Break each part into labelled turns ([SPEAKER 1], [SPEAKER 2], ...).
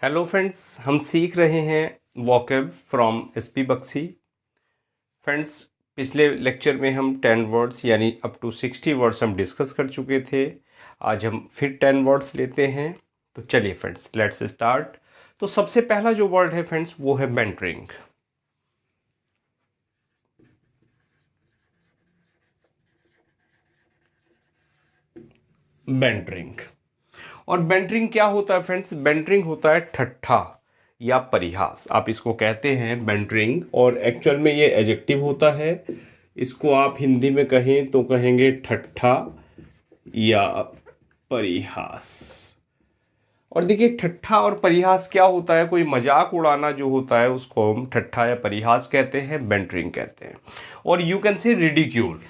[SPEAKER 1] Hello friends, हम सीख रहे हैं vocab from SP Bakshi. Friends, पिछले लेक्चर में हम 10 वर्ड्स यानी अप टू 60 वर्ड्स हम डिस्कस कर चुके थे। आज हम फिर 10 वर्ड्स लेते हैं। तो चलिए फ्रेंड्स, लेट्स स्टार्ट। तो सबसे पहला जो वर्ड है फ्रेंड्स वो है मेंटरिंग। मेंटरिंग और बेंटरिंग क्या होता है फ्रेंड्स? बेंटरिंग होता है ठट्ठा या परिहास, आप इसको कहते हैं बेंटरिंग, और एक्चुअल में ये एडजेक्टिव होता है। इसको आप हिंदी में कहें तो कहेंगे ठट्ठा या परिहास। और देखिए, ठट्ठा और परिहास क्या होता है? कोई मजाक उड़ाना जो होता है उसको हम ठट्ठा या परिहास कहते हैं, बेंटरिंग कहते हैं। और यू कैन से रिडिक्यूल।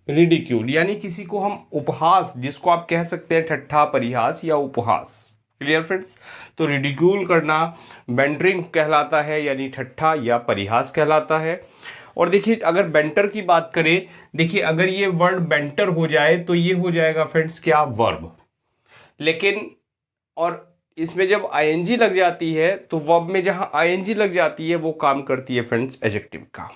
[SPEAKER 1] रिडिक्यूल यानी किसी को हम उपहास, जिसको आप कह सकते हैं ठट्ठा, परिहास या उपहास। Clear friends? तो रिडिक्यूल करना बेंटरिंग कहलाता है, यानी ठट्ठा या परिहास कहलाता है। और देखिए, अगर बेंटर की बात करें, देखिए अगर ये वर्ड बेंटर हो जाए तो ये हो जाएगा फ्रेंड्स क्या? वर्ब। लेकिन और इसमें जब आईएनजी लग जाती है तो वर्ब में जहां आईएनजी लग जाती है वो काम करती है फ्रेंड्स एडजेक्टिव का।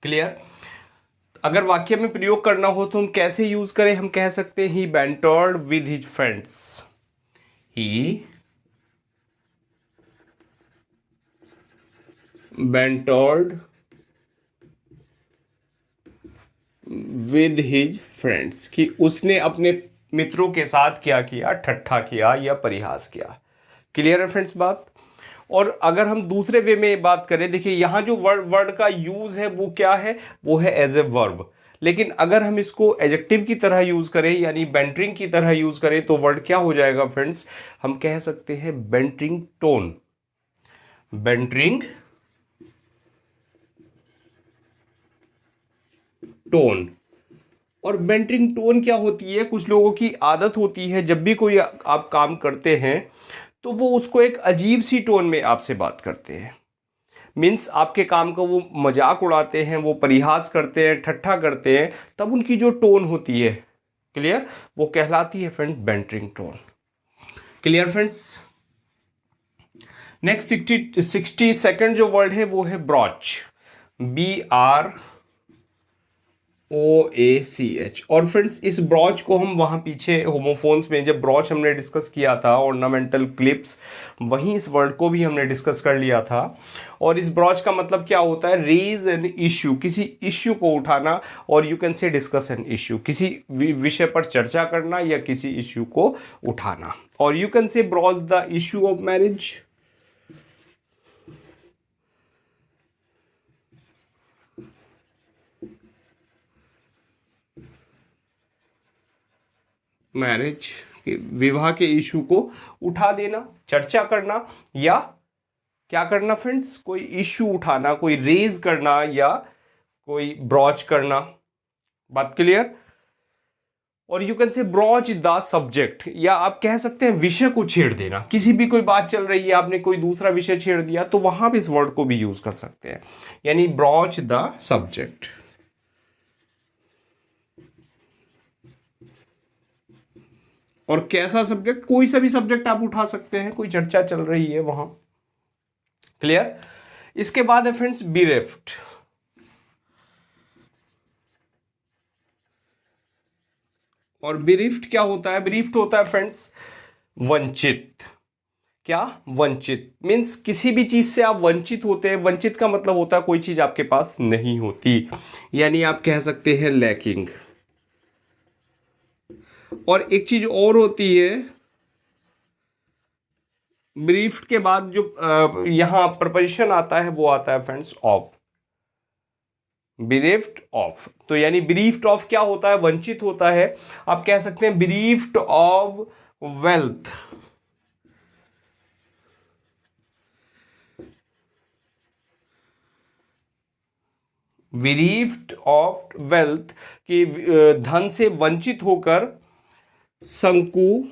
[SPEAKER 1] क्लियर? अगर वाक्य में प्रयोग करना हो तो हम कैसे यूज करें? हम कह सकते हैं he bantered with his friends. He bantered with his friends, कि उसने अपने मित्रों के साथ क्या किया? ठट्ठा किया या परिहास किया। क्लियर है फ्रेंड्स बात? और अगर हम दूसरे वे में बात करें, देखिए यहां जो वर्ड वर्ड का यूज है वो क्या है? वो है एज ए वर्ब। लेकिन अगर हम इसको एडजेक्टिव की तरह यूज करें, यानी बेंटरिंग की तरह यूज करें, तो वर्ड क्या हो जाएगा फ्रेंड्स? हम कह सकते हैं बेंटरिंग टोन। बेंटरिंग टोन। और बेंटरिंग टोन क्या होती है? कुछ लोगों की आदत होती है, जब भी कोई आप काम करते हैं तो वो उसको एक अजीब सी टोन में आपसे बात करते हैं। मीन्स आपके काम का वो मजाक उड़ाते हैं, वो परिहास करते हैं, ठट्ठा करते हैं, तब उनकी जो टोन होती है, क्लियर, वो कहलाती है friends bantering tone. Clear friends? Next 62nd जो वर्ड है वो है ब्रॉच। BROACH। और फ्रेंड्स, इस ब्रॉच को हम वहाँ पीछे होमोफोन्स में जब ब्रॉच हमने डिस्कस किया था, ऑर्नामेंटल क्लिप्स, वहीं इस वर्ड को भी हमने डिस्कस कर लिया था। और इस ब्रॉच का मतलब क्या होता है? रेज एन इश्यू, किसी इश्यू को उठाना, और यू कैन से डिस्कस एन इश्यू, किसी विषय पर चर्चा करना या किसी इश्यू को उठाना। और यू कैन से brooch the issue of marriage. Marriage के, विवाह के इशू को उठा देना, चर्चा करना, या क्या करना फ्रेंड्स? कोई इशू उठाना, कोई रेज करना या कोई ब्रॉच करना। बात क्लियर? और यू कैन से ब्रॉच द सब्जेक्ट, या आप कह सकते हैं विषय को छेड़ देना। किसी भी कोई बात चल रही है, आपने कोई दूसरा विषय छेड़ दिया, तो वहां भी इस वर्ड को भी यूज कर सकते हैं, यानी ब्रॉच द सब्जेक्ट। और कैसा सब्जेक्ट? कोई सा भी सब्जेक्ट आप उठा सकते हैं, कोई चर्चा चल रही है वहां। क्लियर? इसके बाद है फ्रेंड्स बिरेफ्ट। और बिरीफ्ट क्या होता है? बिरीफ्ट होता है फ्रेंड्स वंचित। क्या? वंचित मीन्स किसी भी चीज से आप वंचित होते हैं। वंचित का मतलब होता है कोई चीज आपके पास नहीं होती, यानी आप कह सकते हैं लैकिंग। और एक चीज और होती है, ब्रीफ्ड के बाद जो यहां प्रपोजिशन आता है वो आता है फ्रेंड्स ऑफ। बिरीफ्ड ऑफ, तो यानी बिरीफ्ड ऑफ क्या होता है? वंचित होता है। आप कह सकते हैं बिरीफ्ड ऑफ वेल्थ। बिरीफ्ड ऑफ वेल्थ, कि धन से वंचित होकर शंकु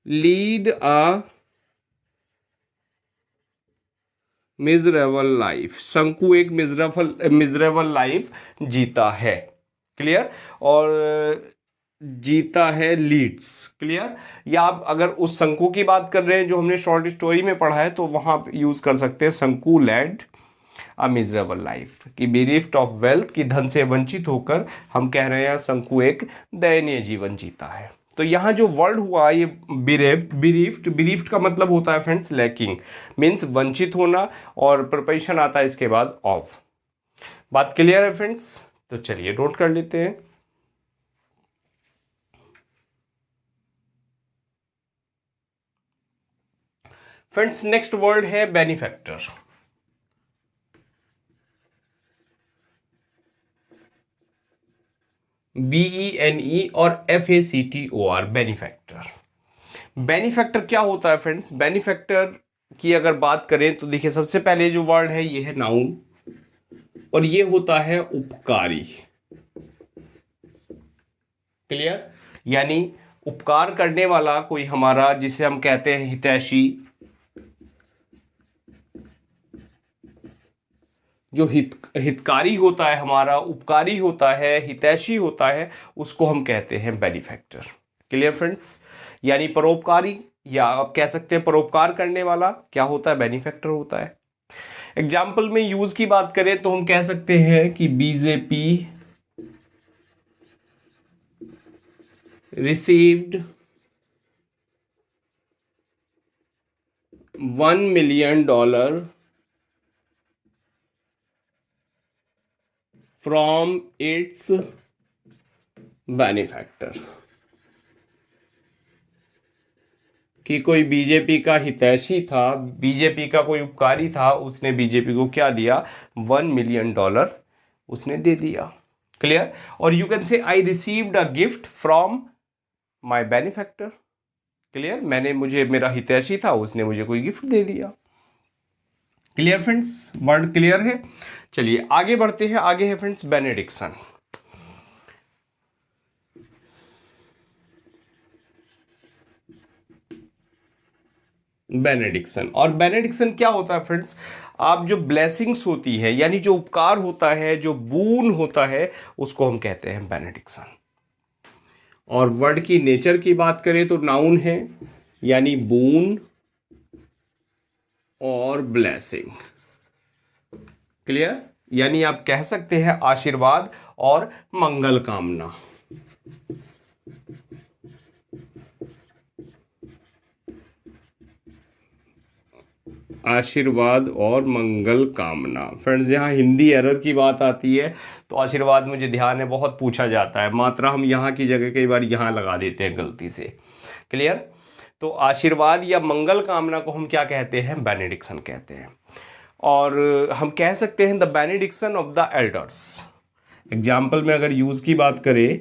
[SPEAKER 1] लीड अ मिजरेबल लाइफ। शंकु एक मिजरेबल लाइफ जीता है। क्लियर। और जीता है लीड्स। क्लियर। या आप अगर उस शंकु की बात कर रहे हैं जो हमने शॉर्ट स्टोरी में पढ़ा है, तो वहां आप यूज कर सकते हैं शंकु लेड अ मिजरेबल लाइफ, कि बेरिफ्ट ऑफ वेल्थ, की धन से वंचित होकर हम कह रहे हैं शंकु एक दयनीय जीवन जीता है। तो यहाँ जो वर्ड हुआ ये बिरीफ्ट, बिरीफ्ट का मतलब होता है फ्रेंड्स लैकिंग, मीन्स वंचित होना, और प्रिपोजिशन आता है इसके बाद ऑफ। बात क्लियर है फ्रेंड्स? तो चलिए नोट कर लेते हैं। फ्रेंड्स नेक्स्ट वर्ड है बेनिफैक्टर। BENE और FACTOR, बेनिफैक्टर। बेनिफैक्टर क्या होता है फ्रेंड्स? बेनिफैक्टर की अगर बात करें तो देखिए, सबसे पहले जो वर्ड है ये है नाउन, और ये होता है उपकारी। क्लियर। यानी उपकार करने वाला कोई हमारा, जिसे हम कहते हैं हितैषी, जो हितकारी होता है हमारा, उपकारी होता है, हितैषी होता है, उसको हम कहते हैं बेनिफैक्टर। Clear friends. यानी परोपकारी, या आप कह सकते हैं परोपकार करने वाला क्या होता है? बेनिफैक्टर होता है। एग्जाम्पल में यूज की बात करें तो हम कह सकते हैं कि BJP received $1 million from its benefactor. कि कोई बीजेपी का हितैषी था, बीजेपी का कोई उपकारी था, उसने बीजेपी को क्या दिया? $1 million उसने दे दिया। क्लियर। और यू कैन से I received a gift from my benefactor. Clear. मुझे मेरा हितैषी था, उसने मुझे कोई गिफ्ट दे दिया। क्लियर फ्रेंड्स, वर्ड क्लियर है। चलिए आगे बढ़ते हैं। आगे है फ्रेंड्स बेनेडिक्शन। बेनेडिक्शन, और बेनेडिक्शन क्या होता है फ्रेंड्स? आप जो ब्लेसिंग्स होती है, यानी जो उपकार होता है, जो बून होता है, उसको हम कहते हैं बेनेडिक्शन। और वर्ड की नेचर की बात करें तो नाउन है, यानी बून और ब्लेसिंग। क्लियर। यानी आप कह सकते हैं आशीर्वाद और मंगल कामना। आशीर्वाद और मंगल कामना। फ्रेंड्स यहाँ हिंदी एरर की बात आती है, तो आशीर्वाद मुझे ध्यान है बहुत पूछा जाता है, मात्रा हम यहाँ की जगह कई बार यहाँ लगा देते हैं गलती से। क्लियर। तो आशीर्वाद या मंगल कामना को हम क्या कहते हैं? बेनेडिक्शन कहते हैं। और हम कह सकते हैं the benediction of the elders. Example में अगर यूज की बात करें,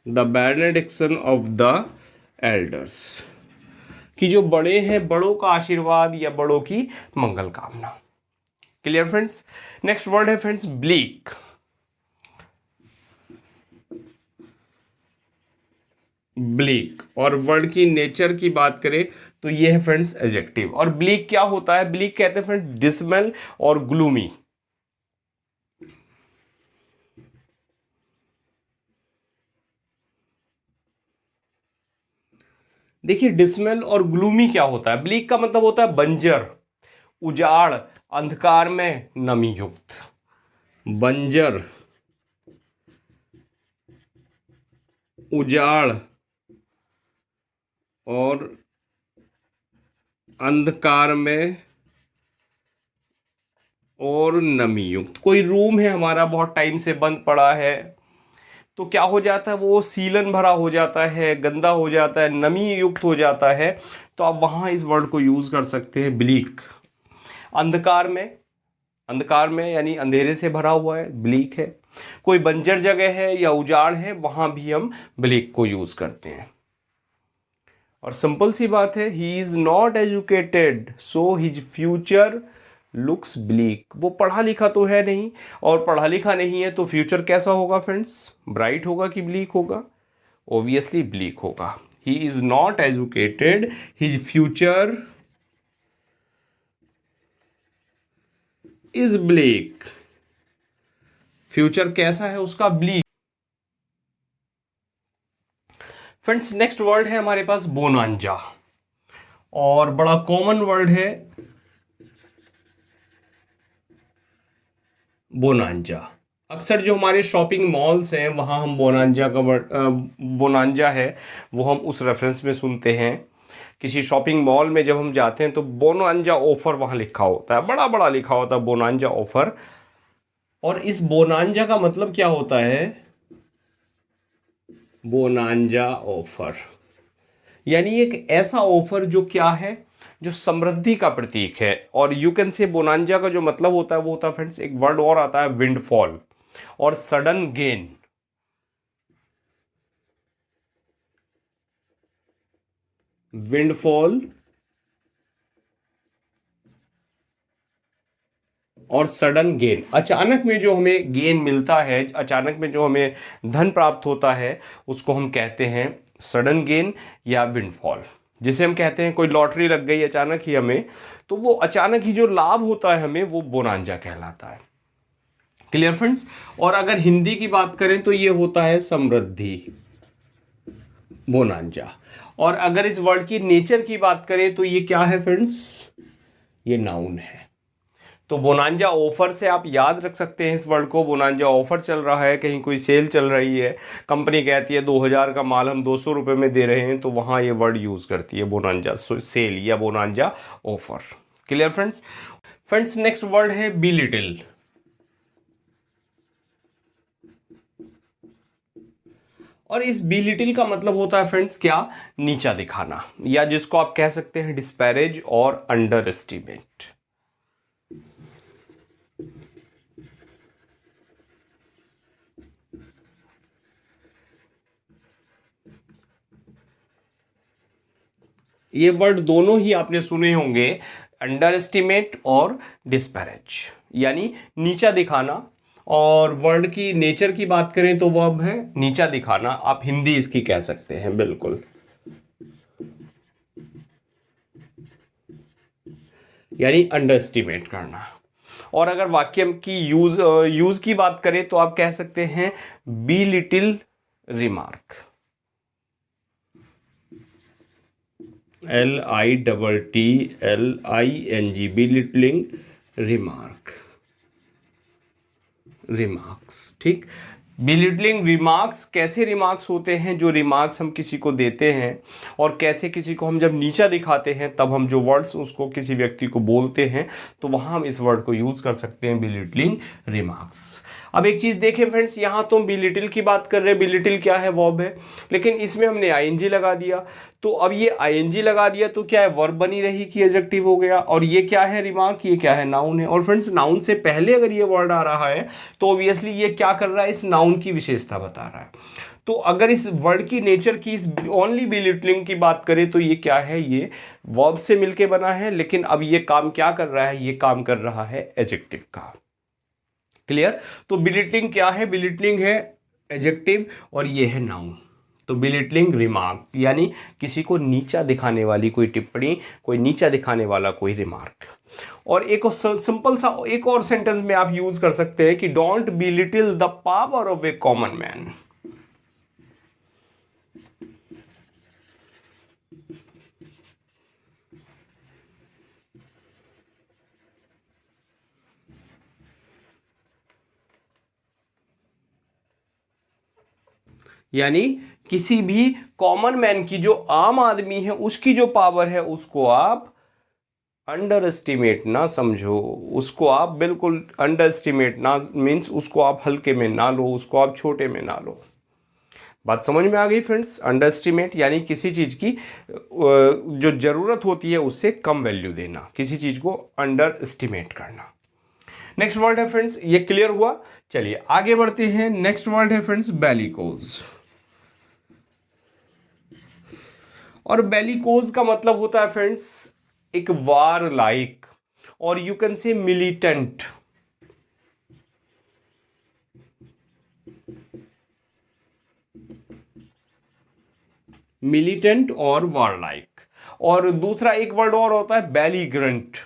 [SPEAKER 1] the benediction of the elders, कि जो बड़े हैं, बड़ों का आशीर्वाद या बड़ों की मंगल कामना। Clear friends. नेक्स्ट वर्ड है फ्रेंड्स ब्लीक। ब्लीक, और वर्ड की नेचर की बात करें तो ये है फ्रेंड्स एडजेक्टिव। और ब्लीक क्या होता है? ब्लीक कहते हैं फ्रेंड्स डिसमल और ग्लूमी। देखिए डिसमल और ग्लूमी क्या होता है? ब्लीक का मतलब होता है बंजर, उजाड़, अंधकार में नमी युक्त। बंजर, उजाड़ और अंधकार में और नमी युक्त। कोई रूम है हमारा, बहुत टाइम से बंद पड़ा है, तो क्या हो जाता है? वो सीलन भरा हो जाता है, गंदा हो जाता है, नमी युक्त हो जाता है, तो आप वहाँ इस वर्ड को यूज़ कर सकते हैं ब्लीक। अंधकार में, अंधकार में यानी अंधेरे से भरा हुआ है, ब्लीक है। कोई बंजर जगह है या उजाड़ है, वहाँ भी हम ब्लीक को यूज़ करते हैं। और सिंपल सी बात है, he is not educated so his future looks bleak. वो पढ़ा लिखा तो है नहीं, और पढ़ा लिखा नहीं है तो फ्यूचर कैसा होगा फ्रेंड्स? ब्राइट होगा कि ब्लीक होगा? ऑब्वियसली ब्लीक होगा। He is not educated, his future is black, future कैसा है उसका, ब्लीक। फ्रेंड्स नेक्स्ट वर्ड है हमारे पास बोनांजा, और बड़ा कॉमन वर्ड है बोनांजा। अक्सर जो हमारे शॉपिंग मॉल्स हैं वहाँ हम बोनांजा का वर्ड बोनांजा है वो हम उस रेफरेंस में सुनते हैं। किसी शॉपिंग मॉल में जब हम जाते हैं तो बोनांजा ऑफर वहाँ लिखा होता है, बड़ा बड़ा लिखा होता है बोनांजा ऑफर। और इस बोनांजा का मतलब क्या होता है, बोनांजा ऑफर यानी एक ऐसा ऑफर जो क्या है, जो समृद्धि का प्रतीक है। और यू कैन से बोनांजा का जो मतलब होता है वो होता है फ्रेंड्स, एक वर्ड और आता है विंडफॉल और सडन गेन। विंडफॉल और सडन गेन, अचानक में जो हमें गेन मिलता है, अचानक में जो हमें धन प्राप्त होता है उसको हम कहते हैं सडन गेन या विंडफॉल। जिसे हम कहते हैं कोई लॉटरी लग गई अचानक ही हमें, तो वो अचानक ही जो लाभ होता है हमें वो बोनांजा कहलाता है। Clear friends. और अगर हिंदी की बात करें तो ये होता है समृद्धि, बोनांजा। और अगर इस वर्ड की नेचर की बात करें तो ये क्या है फ्रेंड्स, ये नाउन है। तो बोनांजा ऑफर से आप याद रख सकते हैं इस वर्ड को, बोनांजा ऑफर चल रहा है, कहीं कोई सेल चल रही है, कंपनी कहती है 2000 का माल हम 200 रुपये में दे रहे हैं, तो वहाँ ये वर्ड यूज़ करती है बोनांजा सेल या bonanza offer. Clear friends. Friends next word है बी लिटिल। और इस बी लिटिल का मतलब होता है फ्रेंड्स क्या, नीचा दिखाना, या जिसको आप कह सकते हैं डिस्पैरेज और अंडर एस्टिमेट। ये वर्ड दोनों ही आपने सुने होंगे, अंडर एस्टिमेट और डिस्पैरेज यानी नीचा दिखाना। और वर्ड की नेचर की बात करें तो वर्ब है नीचा दिखाना, आप हिंदी इसकी कह सकते हैं बिल्कुल, यानी अंडर एस्टिमेट करना। और अगर वाक्य की यूज की बात करें तो आप कह सकते हैं belittle remark, LITTLING, belittling remark, remarks. ठीक, बिलिटलिंग रिमार्क्स कैसे रिमार्क्स होते हैं, जो रिमार्क्स हम किसी को देते हैं, और कैसे किसी को हम जब नीचा दिखाते हैं तब हम जो वर्ड्स उसको किसी व्यक्ति को बोलते हैं, तो वहाँ हम इस वर्ड को यूज़ कर सकते हैं बिलिटलिंग रिमार्क्स। अब एक चीज़ देखें फ्रेंड्स, यहाँ तो हम बिलिटिल की बात कर रहे हैं, बिलिटिल क्या है, वर्ब है, लेकिन इसमें हमने आईएनजी लगा दिया। तो अब ये आईएनजी लगा दिया तो क्या है, वर्ब बनी रही कि एडजेक्टिव हो गया। और ये क्या है, रिमार्क, ये क्या है, नाउन है। और फ्रेंड्स नाउन से पहले अगर ये वर्ड आ रहा है तो ऑब्वियसली ये क्या कर रहा है, इस नाउन की विशेषता बता रहा है। तो अगर इस वर्ड की नेचर की, इस ओनली बिलिटलिंग की बात करें तो ये क्या है, ये वर्ब से मिलके बना है, लेकिन अब ये काम क्या कर रहा है, ये काम कर रहा है एडजेक्टिव का। क्लियर। तो बिलिटलिंग क्या है, बिलिटलिंग है एडजेक्टिव और ये है नाउन। तो बिलिटलिंग रिमार्क यानी किसी को नीचा दिखाने वाली कोई टिप्पणी, कोई नीचा दिखाने वाला कोई रिमार्क। और एक सिंपल सा एक और सेंटेंस में आप यूज कर सकते हैं कि don't belittle the power of A common man. यानी किसी भी कॉमन मैन की, जो आम आदमी है, उसकी जो पावर है उसको आप अंडर एस्टिमेट ना समझो, उसको आप बिल्कुल अंडर एस्टिमेट ना, मीन्स उसको आप हल्के में ना लो, उसको आप छोटे में ना लो। बात समझ में आ गई फ्रेंड्स। अंडर एस्टिमेट यानी किसी चीज़ की जो ज़रूरत होती है उससे कम वैल्यू देना, किसी चीज़ को अंडर एस्टिमेट करना। नेक्स्ट वर्ड है फ्रेंड्स, ये क्लियर हुआ। चलिए आगे बढ़ते हैं। नेक्स्ट वर्ड है फ्रेंड्स बेलिकोज। और बेलिकोज का मतलब होता है फ्रेंड्स एक वार लाइक, और यू कैन से मिलिटेंट। मिलिटेंट और वार लाइक। और दूसरा एक वर्ड और होता है बेलीग्रेंट।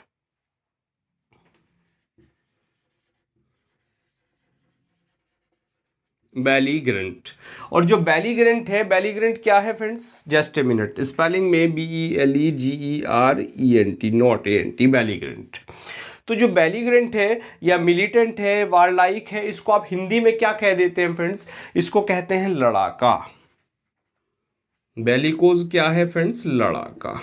[SPEAKER 1] बेलीग्रेंट। और जो बेलीग्रेंट है, बेलीग्रेंट क्या है friends, just a minute, spelling में BELEGRENT, नॉट ANT, बेलीग्रेंट। तो जो बेलीग्रेंट है या मिलिटेंट है, वारलाइक है, इसको आप हिंदी में क्या कह देते हैं फ्रेंड्स, इसको कहते हैं लड़ाका। बेलिकोज क्या है फ्रेंड्स, लड़ाका।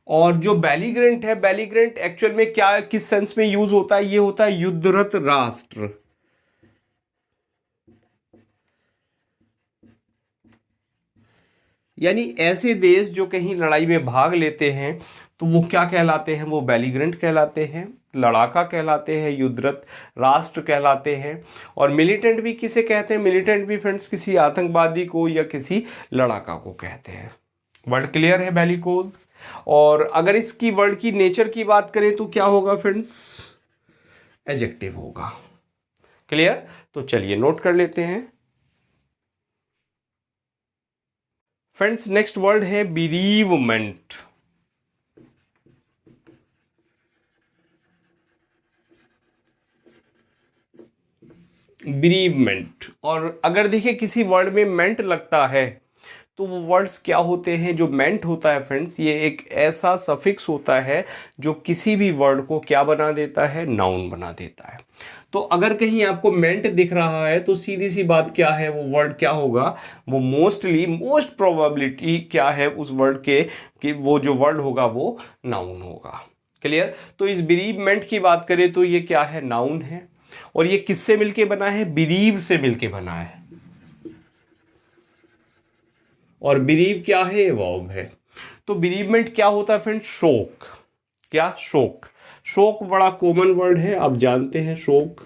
[SPEAKER 1] और जो बेलीग्रेंट है, बेलीग्रेंट एक्चुअल में क्या, किस सेंस में यूज होता है, ये होता है युद्धरत राष्ट्र। यानी ऐसे देश जो कहीं लड़ाई में भाग लेते हैं तो वो क्या कहलाते हैं, वो बेलीग्रेंट कहलाते हैं, लड़ाका कहलाते हैं, युद्धरत राष्ट्र कहलाते हैं। और मिलिटेंट भी किसे कहते हैं, मिलिटेंट भी फ्रेंड्स किसी आतंकवादी को या किसी लड़ाका को कहते हैं। वर्ड क्लियर है, बेलिकोज। और अगर इसकी वर्ड की नेचर की बात करें तो क्या होगा फ्रेंड्स, एडजेक्टिव होगा। क्लियर, तो चलिए नोट कर लेते हैं फ्रेंड्स। नेक्स्ट वर्ड है बीरीवमेंट। बीरीवमेंट, और अगर देखिए किसी वर्ड में मेंट लगता है तो वो वर्ड्स क्या होते हैं, जो मेंट होता है फ्रेंड्स, ये एक ऐसा सफिक्स होता है जो किसी भी वर्ड को क्या बना देता है, नाउन बना देता है। तो अगर कहीं आपको मेंट दिख रहा है तो सीधी सी बात क्या है, वो वर्ड क्या होगा, वो मोस्ट प्रोबेबिलिटी क्या है उस वर्ड के, कि वो जो वर्ड होगा वो नाउन होगा। क्लियर, तो इस बीरीवमेंट की बात करें तो ये क्या है, नाउन है। और ये किससे मिलके बना है, बिरीव से मिलके बना है। और बिरीव क्या है, वर्ब है। तो बिरीवमेंट क्या होता है फ्रेंड, शोक। क्या, शोक। शोक बड़ा कॉमन वर्ड है, आप जानते हैं शोक,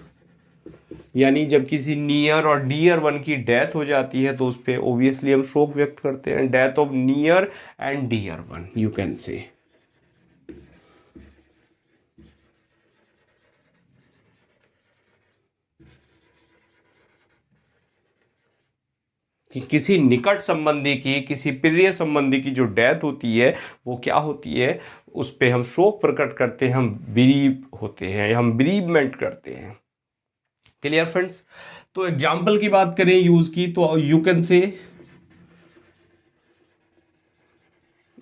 [SPEAKER 1] यानी जब किसी नियर और डियर वन की डेथ हो जाती है तो उस पर ऑब्वियसली हम शोक व्यक्त करते हैं। Death of near and dear one, you can say. कि किसी निकट संबंधी की, किसी प्रिय संबंधी की जो डेथ होती है वो क्या होती है, उस पर हम शोक प्रकट करते हैं, हम बीरीव होते हैं, हम बीरीवमेंट करते हैं। क्लियर फ्रेंड्स, तो एग्जाम्पल की बात करें यूज की तो यू कैन से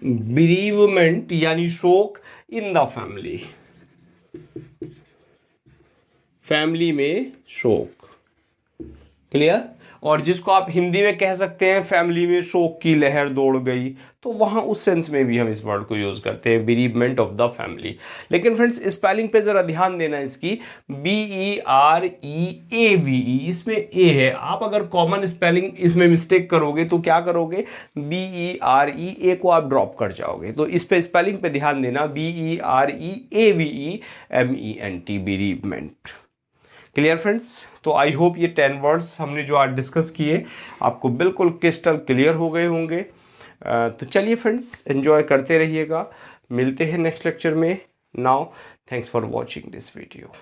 [SPEAKER 1] बीरीवमेंट यानी शोक इन द फैमिली, फैमिली में शोक। क्लियर, और जिसको आप हिंदी में कह सकते हैं फैमिली में शोक की लहर दौड़ गई, तो वहां उस सेंस में भी हम इस वर्ड को यूज करते हैं, बीरीवमेंट ऑफ द फैमिली। लेकिन फ्रेंड्स स्पेलिंग पे जरा ध्यान देना इसकी, BEREAVE, इसमें ए है। आप अगर कॉमन स्पेलिंग इसमें मिस्टेक करोगे तो क्या करोगे, BERE को आप ड्रॉप कर जाओगे। तो इस पे स्पेलिंग पे ध्यान देना, BEREAVEMENT, बीरीवमेंट। क्लियर फ्रेंड्स, तो आई होप ये 10 वर्ड्स हमने जो आज डिस्कस किए आपको बिल्कुल क्रिस्टल क्लियर हो गए होंगे। तो चलिए फ्रेंड्स, एंजॉय करते रहिएगा, मिलते हैं नेक्स्ट लेक्चर में। Now thanks for watching this video.